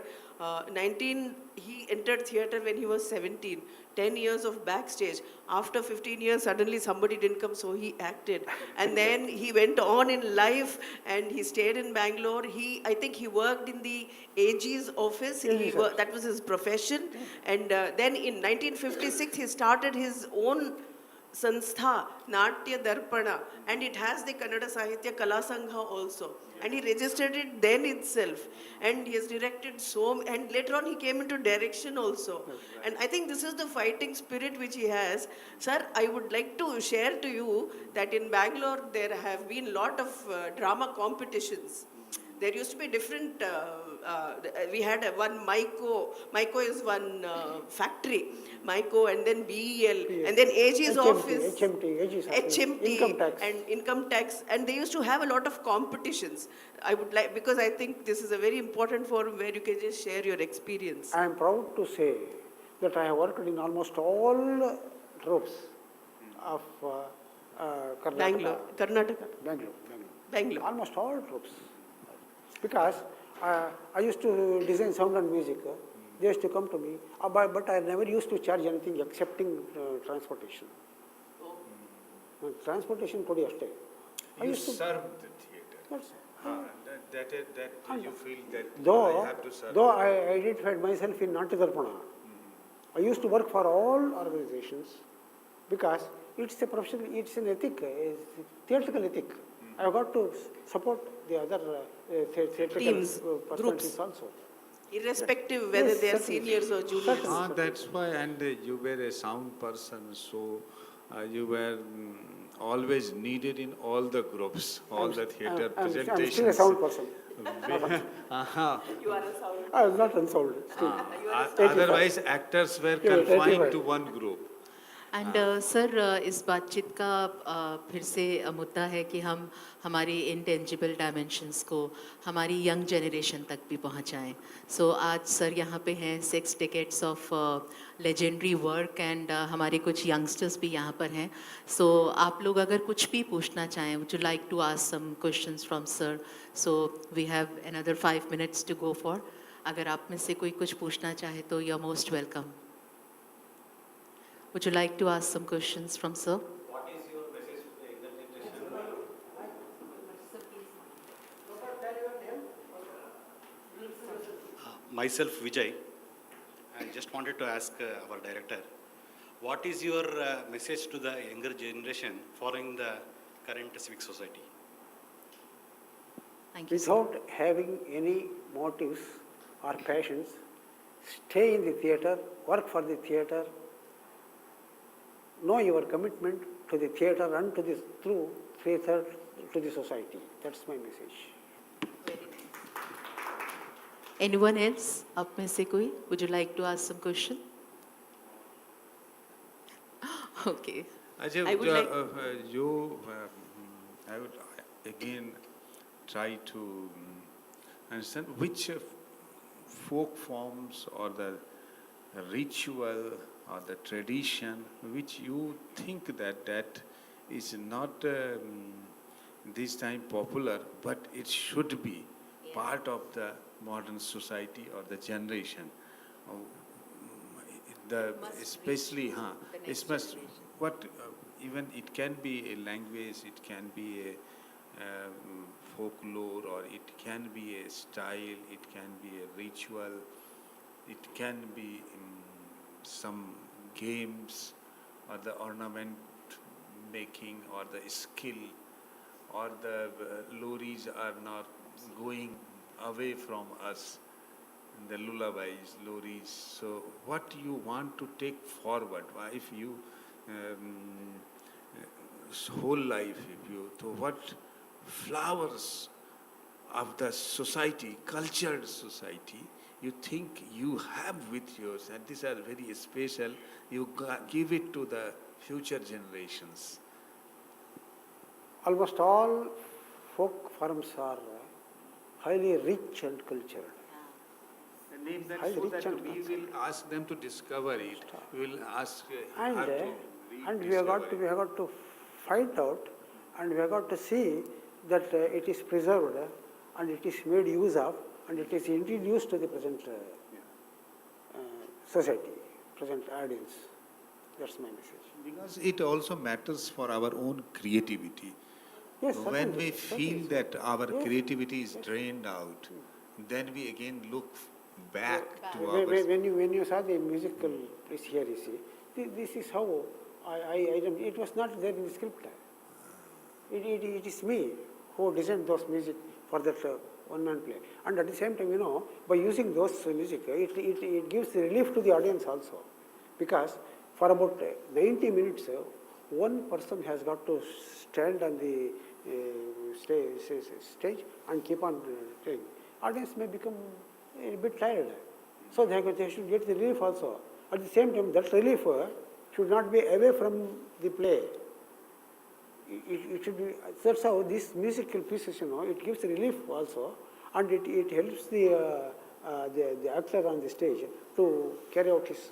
He entered theatre when he was 17. 10 years of backstage. After 15 years, suddenly somebody didn't come, so he acted. And then he went on in life and he stayed in Bangalore. I think he worked in the AG's office. That was his profession. And then in 1956, he started his own Sanstha, Natya Darpana, and it has the Kannada Sahitya Kala Sangha also. And he registered it then itself. And he has directed and later on he came into direction also. And I think this is the fighting spirit which he has. Sir, I would like to share to you that in Bangalore there have been a lot of drama competitions. There used to be different, we had one Myco is one factory, Myco, and then BEL, and then AG's office, HMT, and income tax, and they used to have a lot of competitions. I would like, because I think this is a very important forum where you can just share your experience. I am proud to say that I have worked in almost all troops of Karnataka. Bangalore. Almost all troops. Because I used to design sound and music. They used to come to me, but I never used to charge anything excepting transportation. Transportation kodi ashte. You serve the theatre. That you feel that I have to serve. Though I identified myself in Natya Darpana, I used to work for all organizations because it's a professional, it's an ethic, a theatrical ethic. I have got to support the other theatrical teams, personalities groups also. Irrespective whether they are seniors or juniors. That's why, and you were a sound person, so you were always needed in all the groups, all the theatre presentations. I'm still a sound person. You are a sound. I am not unsold. Still. Otherwise, actors were confined to one group. And sir इस बातचीत का फिर से मुद्दा है कि हम हमारी इंटेंजिबल डायमेंशंस को हमारी यंग जनरेशन तक भी पहुंचाएं. सो आज सर यहाँ पे हैं 6 decades of legendary work and हमारे कुछ यंगस्टर्स भी यहाँ पर हैं. सो आप लोग अगर कुछ भी पूछना चाहें, would you like to ask some questions from sir? So we have another 5 minutes to go for. अगर आप में से कोई कुछ पूछना चाहे तो you are most welcome. Would you like to ask some questions from sir? What is your message to the younger generation? Myself, Vijay. I just wanted to ask our director, what is your message to the younger generation following the current civic society? Thank you. Without having any motives or passions, stay in the theatre, work for the theatre, know your commitment to the theatre and to the through theatre to the society. That's my message. Anyone else? आप में से कोई? Would you like to ask some question? Okay. Ajay, I would like- I would again try to understand which folk forms or the ritual or the tradition which you think that is not this time popular, but it should be part of the modern society or the generation. Especially, it must, what, even it can be a language, it can be a folklore, or it can be a style, it can be a ritual, it can be some games, or the ornament making, or the skill, or the lories are not going away from us, the lullabies, lories. So what you want to take forward, if you whole life, if you, so what flowers of the society, cultured society, you think you have with yours, and these are very special, you give it to the future generations. Almost all folk forms are highly rich and cultured. Name that Highly so rich that and we will ask them to discover it. We will ask And, her to and we have rediscover got to find out, and we have got to see that it is preserved and it is made use of and it is introduced to the present society, present audience. That's my message. Because it also matters for our own creativity. Yes, When certainly, we feel certainly. that our Yes, creativity is drained out, then we again look back to When you saw the musical piece here, you see, this is how I don't, it was not there in the script. It is me who designed those music for that one-man play. And at the same time, by using those music, it gives relief to the audience also. Because for about 90 minutes, one person has got to stand on the stage and keep on playing. Audience may become a bit tired. So they should get the relief also. At the same time, that relief should not be away from the play. It should be, that's how these musical pieces, it gives relief also, and it helps the actor on the stage to carry out his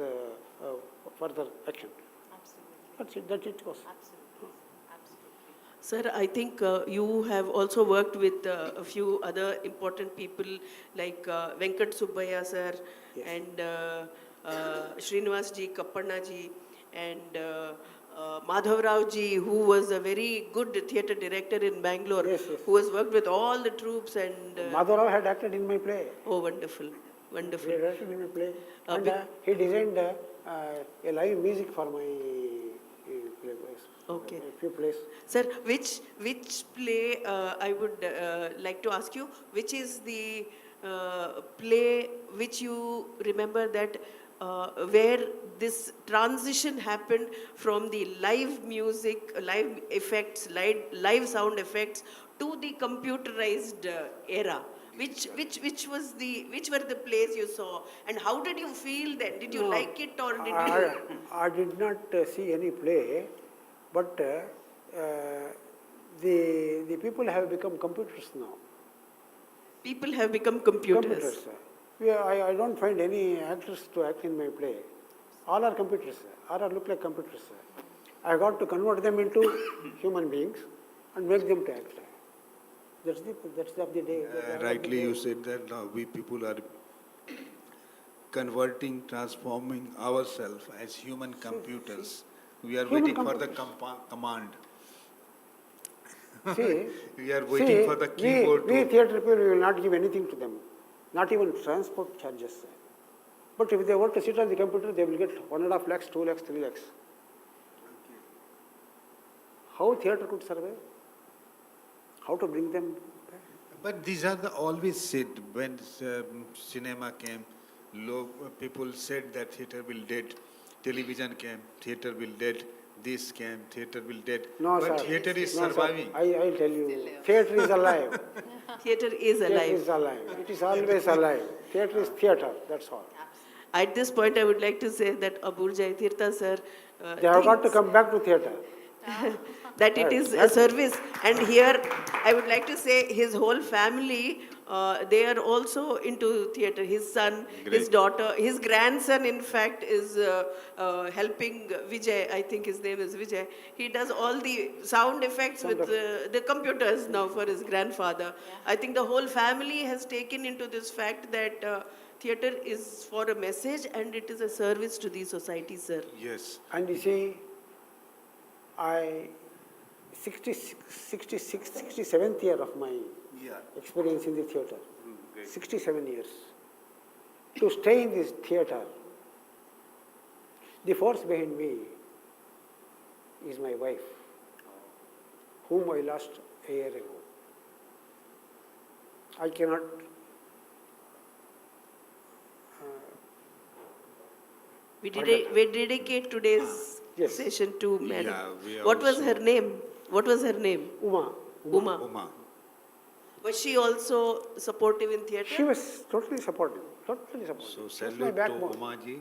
further action. Absolutely. That's it goes. Absolutely. Absolutely. Sir, I think you have also worked with a few other important people like Venkat Subbaiah sir, Yes. and Srinivas ji, Kappanna ji, and Madhav Rao ji, who was a very good theatre director in Bangalore, Yes, yes. who has worked with all the troops and... Madhav had acted in my play. Oh, wonderful, wonderful. He had acted in my play. Uh, And with- he designed a live music for my play. Okay. A few plays. Sir, which play, I would like to ask you, which is the play which you remember that where this transition happened from the live music, live effects, live sound effects to the computerized era? Which were the plays you saw, and how did you feel then? Did you No, like it, or did you? I did not see any play, but the people have become computers now. People have become computers. I don't find any actors to act in my play. All are computers. All are look like computers. I got to convert them into human beings and make them to act. That's the of the day. rightly you said that now we people are converting, transforming ourselves as human computers. We are Human waiting for the computers. command. See, We are waiting for the keyboard we to... theatre people, we will not give anything to them, not even transport charges. But if they want to sit on the computer, they will get 1.5 lakhs, 2 lakhs, 3 lakhs. How theatre could survive? How to bring them back? But these are the always said when cinema came, people said that theatre will dead. Television came, theatre will dead. this came, theatre will dead. No, But sir. theatre is No, sir. surviving. I'll tell you, theatre is alive. Theatre is Theatre alive. is alive. It is always alive. Theatre is theatre, that's all. At this point, I would like to say that Abur Jaitirtha sir They have got to thinks come back to theatre. that it is a service. And here, I would like to say his whole family, they are also into theatre. His son, his Great. daughter, his grandson, in fact, is helping Vijay. I think his name is Vijay. He does all the sound effects with the computers now for his grandfather. I think the whole family has taken into this fact that theatre is for a message and it is a service to the society, sir. Yes. And you see, I 67th year of my Yeah. experience in the theatre. Great. 67 years. To stay in this theatre, the force behind me is my wife, whom I lost a year ago. I cannot We dedicate today's Yes. session to Madam. Yeah, we What was also- her name? What was her name? Uma. Uma. Uma. Was she also supportive in theatre? She was totally supportive. Totally supportive. So She was my salute to backbone. Uma ji.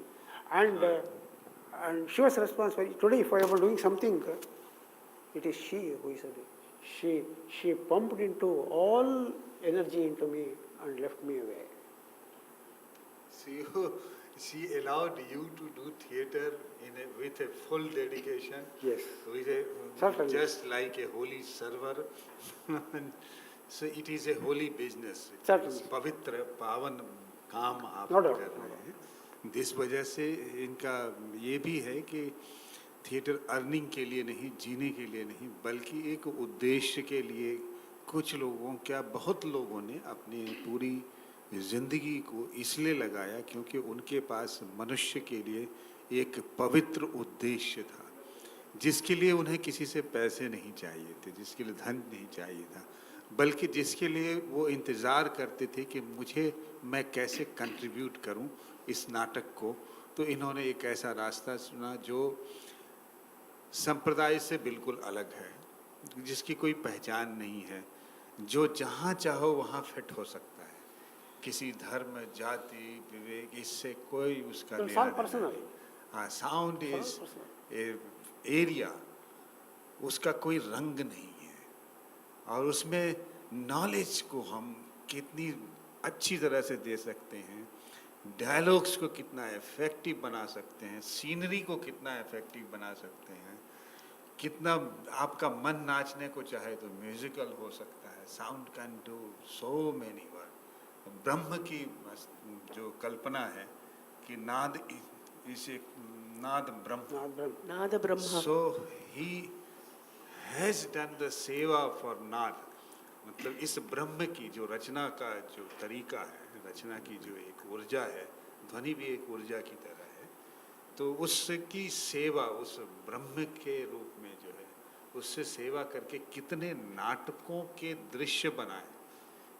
And she was responsible. Today, if I am doing something, it is she who is. She pumped into all energy into me and left me away. She allowed you to do theatre with a full dedication. Yes. With Certainly. just like a holy server. So it is a holy business. Certainly. पवित्र पावन काम आप No doubt, कर no रहे हैं. जिस वजह से इनका ये भी है कि थिएटर अर्निंग के लिए नहीं, जीने के लिए नहीं, बल्कि एक उद्देश्य के लिए कुछ लोगों, क्या बहुत लोगों ने अपनी पूरी जिंदगी को इसलिए लगाया क्योंकि उनके पास मनुष्य के लिए एक पवित्र उद्देश्य था, जिसके लिए उन्हें किसी से पैसे नहीं चाहिए थे, जिसके लिए धन नहीं चाहिए था, बल्कि जिसके लिए वो इंतज़ार करते थे कि मैं कैसे कंट्रीब्यूट करूं इस नाटक को. तो इन्होंने एक ऐसा रास्ता चुना जो संप्रदाय से बिल्कुल अलग है, जिसकी कोई पहचान नहीं है, जो जहाँ चाहो वहाँ फिट हो सकता है, किसी धर्म, जाति, विवेक, इससे कोई उसका It's लेना all देना personal. नहीं. हाँ, साउंड इज personal. एरिया, उसका कोई रंग नहीं है, और उसमें नॉलेज को हम कितनी अच्छी तरह से दे सकते हैं, डायलॉग्स को कितना इफेक्टिव बना सकते हैं, सीनरी को कितना इफेक्टिव बना सकते हैं, कितना आपका मन नाचने को चाहे तो म्यूजिकल हो सकता है. Sound can do so many work. ब्रह्म की जो कल्पना है कि नाद इसे नाद ब्रह्म, Nada Brahma. so he has done the सेवा for नाद. मतलब इस ब्रह्म की जो रचना का जो तरीका है, रचना की जो एक ऊर्जा है, ध्वनि भी एक ऊर्जा की तरह है, तो उसकी सेवा, उस ब्रह्म के रूप में जो है, उससे सेवा करके कितने नाटकों के दृश्य बनाए,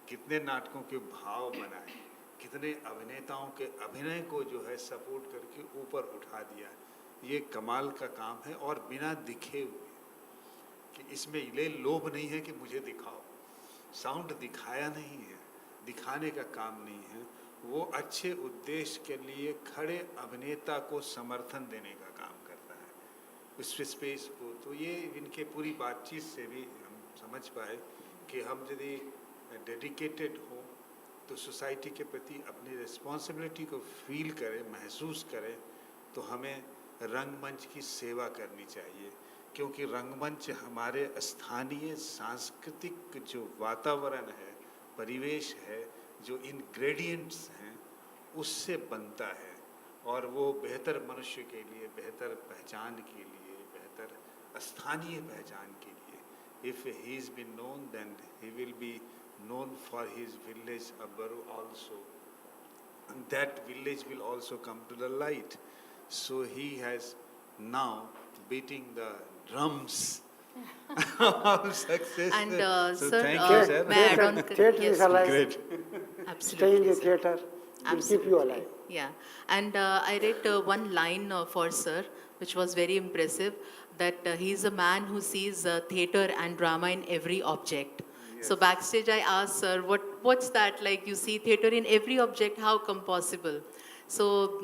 कितने नाटकों के भाव बनाए, कितने अभिनेताओं के अभिनय को जो है सपोर्ट करके ऊपर उठा दिया. ये कमाल का काम है, और बिना दिखे हुए, कि इसमें ये लोभ नहीं है कि मुझे दिखाओ, साउंड दिखाया नहीं है, दिखाने का काम नहीं है, वो अच्छे उद्देश्य के लिए खड़े अभिनेता को समर्थन देने का काम करता है, उस स्पेस को. तो ये इनके पूरी बातचीत से भी हम समझ पाए कि हम यदि डेडिकेटेड हो तो सोसाइटी के प्रति अपनी रिस्पॉन्सिबिलिटी को फील करें, महसूस करें, तो हमें रंगमंच की सेवा करनी चाहिए, क्योंकि रंगमंच हमारे स्थानीय सांस्कृतिक जो वातावरण है, परिवेश है, जो इंग्रेडिएंट्स हैं, उससे बनता है, और वो बेहतर मनुष्य के लिए, बेहतर पहचान के लिए, बेहतर स्थानीय पहचान के लिए. If he is been known, then he will be known for his village Abbaru also, and that village will also come to the light. So he has now beating the drums of success. And so sir, thank you, sir. may I add on? Theatre is Yes, alive. Great. Stay in absolutely. the sir. theatre. will keep you alive. Yeah, and I read one line for sir, which was very impressive, that he is a man who sees theatre and drama in every object. So backstage, I asked sir, what's that like? You see theatre in every object? How come possible? So,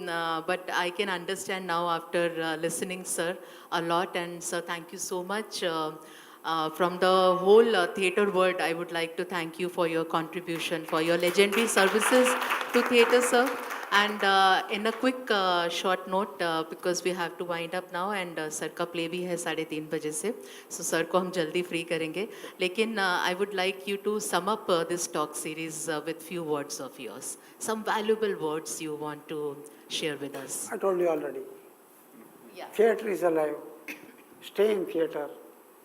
but I can understand now after listening, sir, a lot. And sir, thank you so much. From the whole theatre world, I would like to thank you for your contribution, for your legendary services to theatre, sir. And in a quick short note, because we have to wind up now, and sir का play भी है 3:30 बजे से, so sir को हम जल्दी free करेंगे. लेकिन I would like you to sum up this talk series with few words of yours. Some valuable words you want to share with us. I told you already. Yeah. Theatre is alive. Stay in theatre.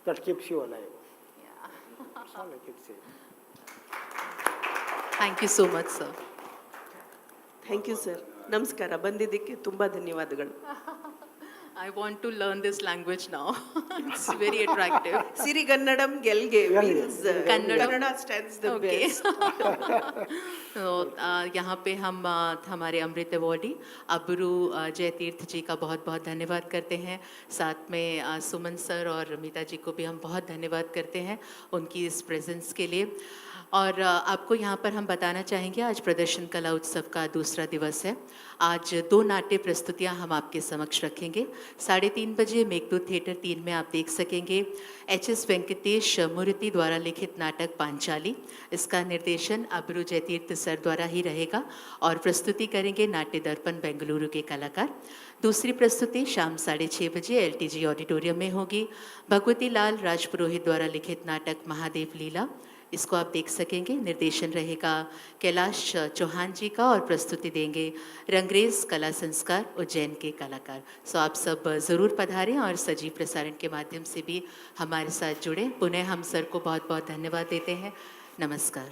That keeps you alive. Yeah. That's all I can say. Thank you so much, sir. Thank you sir. ನಮಸ್ಕಾರ. ಬಂದಿದ್ದಕ್ಕೆ ತುಂಬ ಧನ್ಯವಾದಗಳು. I want to learn this language now. It's very attractive. Sirigannadam ಗೆಲ್ಗೆ means Kannadam. Kannada stands the Okay. best. तो यहाँ पे हम हमारे अमृत awardee Abru Jaitirth जी का बहुत बहुत धन्यवाद करते हैं. साथ में सुमन सर और मीता जी को भी हम बहुत धन्यवाद करते हैं उनकी इस प्रेजेंस के लिए. और आपको यहाँ पर हम बताना चाहेंगे आज प्रदर्शन कला उत्सव का दूसरा दिवस है. आज 2 नाट्य प्रस्तुतियाँ हम आपके समक्ष रखेंगे. 3:30 बजे मेघदूत थिएटर 3 में आप देख सकेंगे HS वेंकटेश मूर्ति द्वारा लिखित नाटक पांचाली. इसका निर्देशन अबरू जयतीर्थ सर द्वारा ही रहेगा और प्रस्तुति करेंगे नाट्य दर्पण बेंगलुरु के कलाकार. दूसरी प्रस्तुति शाम 6:30 बजे LTG ऑडिटोरियम में होगी. भगवती लाल राजपुरोहित द्वारा लिखित नाटक महादेव लीला. इसको आप देख सकेंगे. निर्देशन रहेगा कैलाश चौहान जी का और प्रस्तुति देंगे रंगरेज कला संस्कार उज्जैन के कलाकार. सो आप सब ज़रूर पधारें और सजीव प्रसारण के माध्यम से भी हमारे साथ जुड़ें. पुनः हम सर को बहुत बहुत धन्यवाद देते हैं. नमस्कार.